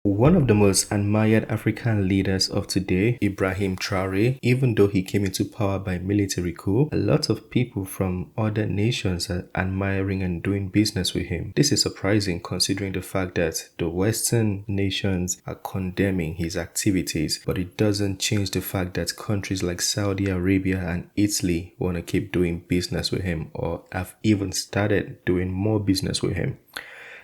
One of the most admired African leaders of today, Ibrahim Traore, even though he came into power by military coup, a lot of people from other nations are admiring and doing business with him. This is surprising considering the fact that the Western nations are condemning his activities, but it doesn't change the fact that countries like Saudi Arabia and Italy want to keep doing business with him or have even started doing more business with him.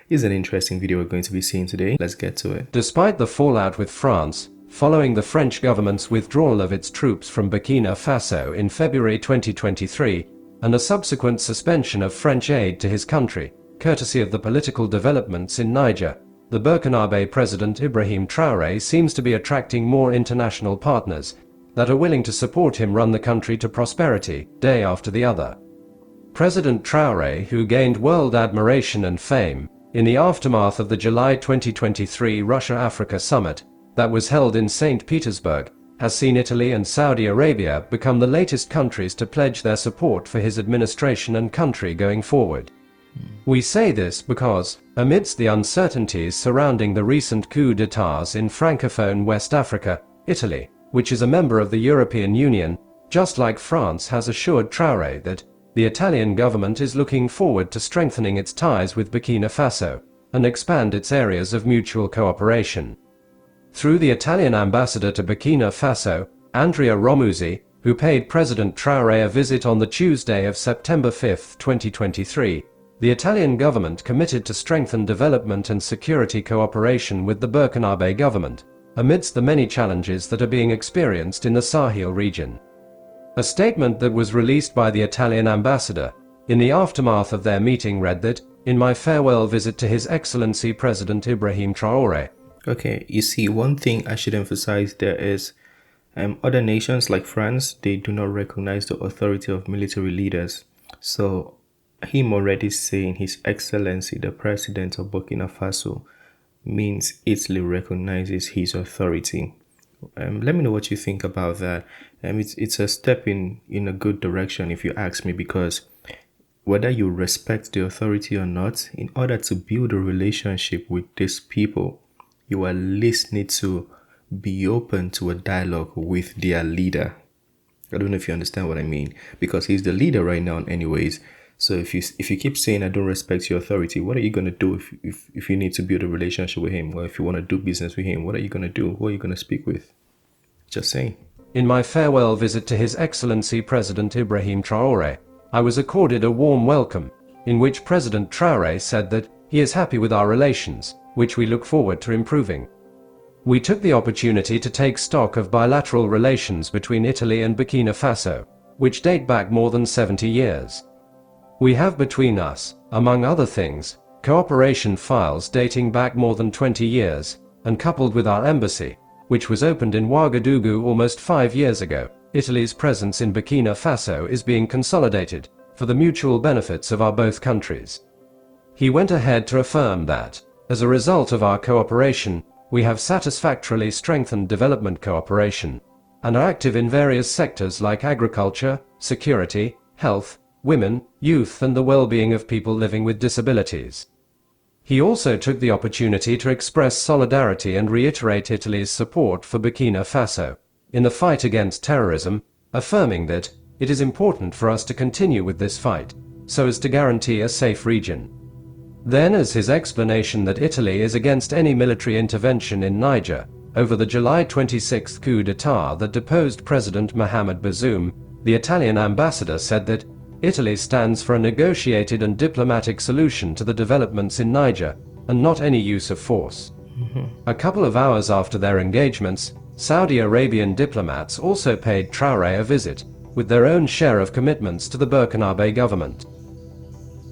Here's an interesting video we're going to be seeing today. Let's get to it. Despite the fallout with France, following the French government's withdrawal of its troops from Burkina Faso in February 2023, and a subsequent suspension of French aid to his country, courtesy of the political developments in Niger, the Burkinabe president Ibrahim Traore seems to be attracting more international partners that are willing to support him run the country to prosperity, day after the other. President Traore, who gained world admiration and fame in the aftermath of the July 2023 Russia-Africa summit that was held in St. Petersburg, has seen Italy and Saudi Arabia become the latest countries to pledge their support for his administration and country going forward. We say this because, amidst the uncertainties surrounding the recent coups d'etats in Francophone West Africa, Italy, which is a member of the European Union, just like France, has assured Traore that the Italian government is looking forward to strengthening its ties with Burkina Faso and expand its areas of mutual cooperation. Through the Italian ambassador to Burkina Faso, Andrea Romuzzi, who paid President Traore a visit on the Tuesday of September 5, 2023, the Italian government committed to strengthen development and security cooperation with the Burkinabe government, amidst the many challenges that are being experienced in the Sahel region. A statement that was released by the Italian ambassador in the aftermath of their meeting read that, "In my farewell visit to His Excellency President Ibrahim Traore." Okay, you see, one thing I should emphasize there is other nations like France, they do not recognize the authority of military leaders. So him already saying His Excellency the President of Burkina Faso means Italy recognizes his authority. Let me know what you think about that. It's a step in a good direction if you ask me, because whether you respect the authority or not, in order to build a relationship with these people, you at least need to be open to a dialogue with their leader. I don't know if you understand what I mean, because he's the leader right now anyways. So if you keep saying I don't respect your authority, what are you going to do if you need to build a relationship with him, or if you want to do business with him? What are you going to do? Who are you going to speak with? Just saying. In my farewell visit to His Excellency President Ibrahim Traore, I was accorded a warm welcome, in which President Traore said that he is happy with our relations, which we look forward to improving. We took the opportunity to take stock of bilateral relations between Italy and Burkina Faso, which date back more than 70 years. We have between us, among other things, cooperation files dating back more than 20 years, and coupled with our embassy, which was opened in Ouagadougou almost 5 years ago, Italy's presence in Burkina Faso is being consolidated for the mutual benefits of our both countries. He went ahead to affirm that, as a result of our cooperation, we have satisfactorily strengthened development cooperation, and are active in various sectors like agriculture, security, health, women, youth and the well-being of people living with disabilities. He also took the opportunity to express solidarity and reiterate Italy's support for Burkina Faso in the fight against terrorism, affirming that it is important for us to continue with this fight, so as to guarantee a safe region. Then, as his explanation that Italy is against any military intervention in Niger over the July 26 coup d'etat that deposed President Mohamed Bazoum, the Italian ambassador said that Italy stands for a negotiated and diplomatic solution to the developments in Niger, and not any use of force. A couple of hours after their engagements, Saudi Arabian diplomats also paid Traore a visit, with their own share of commitments to the Burkinabe government.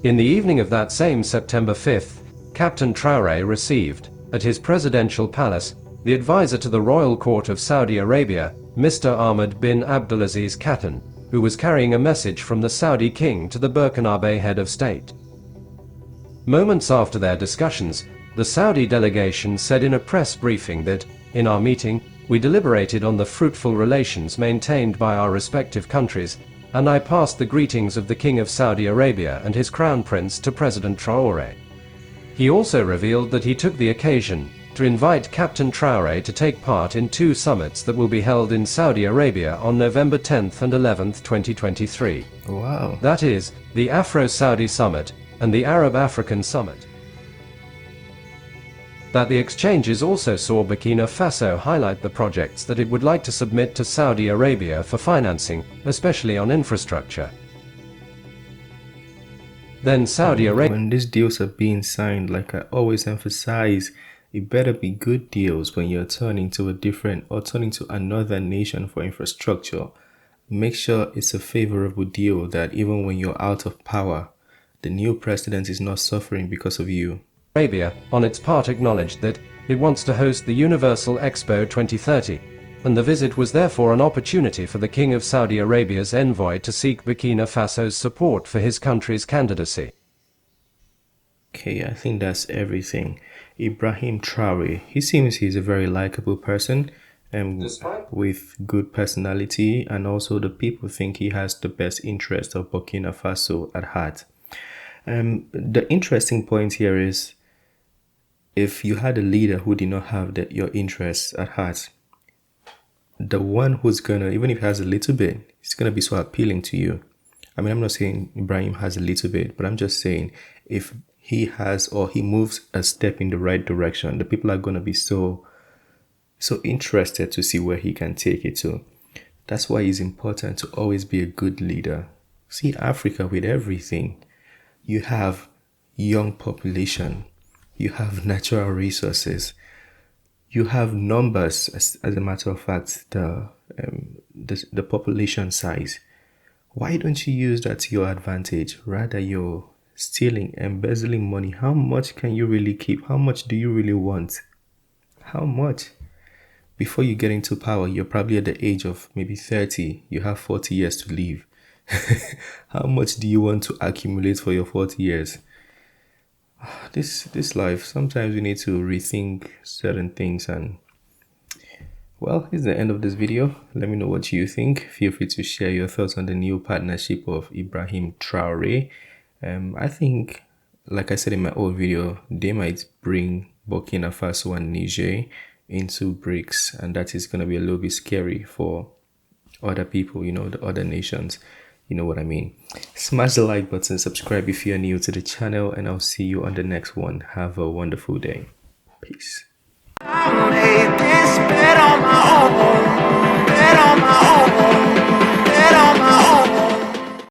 In the evening of that same September 5th, Captain Traore received, at his presidential palace, the advisor to the royal court of Saudi Arabia, Mr. Ahmed bin Abdulaziz Khatun, who was carrying a message from the Saudi king to the Burkinabe head of state. Moments after their discussions, the Saudi delegation said in a press briefing that, in our meeting, we deliberated on the fruitful relations maintained by our respective countries, and I passed the greetings of the King of Saudi Arabia and his Crown Prince to President Traore. He also revealed that he took the occasion to invite Captain Traore to take part in 2 summits that will be held in Saudi Arabia on November 10th and 11th, 2023. Wow. That is, the Afro-Saudi Summit and the Arab-African Summit. That the exchanges also saw Burkina Faso highlight the projects that it would like to submit to Saudi Arabia for financing, especially on infrastructure. Then Saudi Arabia... When these deals are being signed, like I always emphasize, it better be good deals when you're turning to a different or turning to another nation for infrastructure. Make sure it's a favorable deal that even when you're out of power, the new president is not suffering because of you. Arabia, on its part, acknowledged that it wants to host the Universal Expo 2030, and the visit was therefore an opportunity for the King of Saudi Arabia's envoy to seek Burkina Faso's support for his country's candidacy. Okay, I think that's everything. Ibrahim Traore, he seems he's a very likable person and with good personality, and also the people think he has the best interest of Burkina Faso at heart. The interesting point here is, if you had a leader who did not have your interests at heart, the one who's gonna, even if he has a little bit, it's gonna be so appealing to you. I mean, I'm not saying Ibrahim has a little bit, but I'm just saying if he has, or he moves a step in the right direction, the people are gonna be so interested to see where he can take it to. That's why it's important to always be a good leader. See Africa with everything. You have young population. You have natural resources. You have numbers, as a matter of fact, the population size. Why don't you use that to your advantage? Rather, you're stealing, embezzling money. How much can you really keep? How much do you really want? How much? Before you get into power, you're probably at the age of maybe 30. You have 40 years to live. How much do you want to accumulate for your 40 years? This life, sometimes we need to rethink certain things. And well, it's the end of this video. Let me know what you think. Feel free to share your thoughts on the new partnership of Ibrahim Traore. I think, like I said in my old video, they might bring Burkina Faso and Niger into BRICS, and that is going to be a little bit scary for other people, the other nations. You know what I mean? Smash the like button, subscribe if you're new to the channel, and I'll see you on the next one. Have a wonderful day. Peace. I made this bet on my own, bet on my own.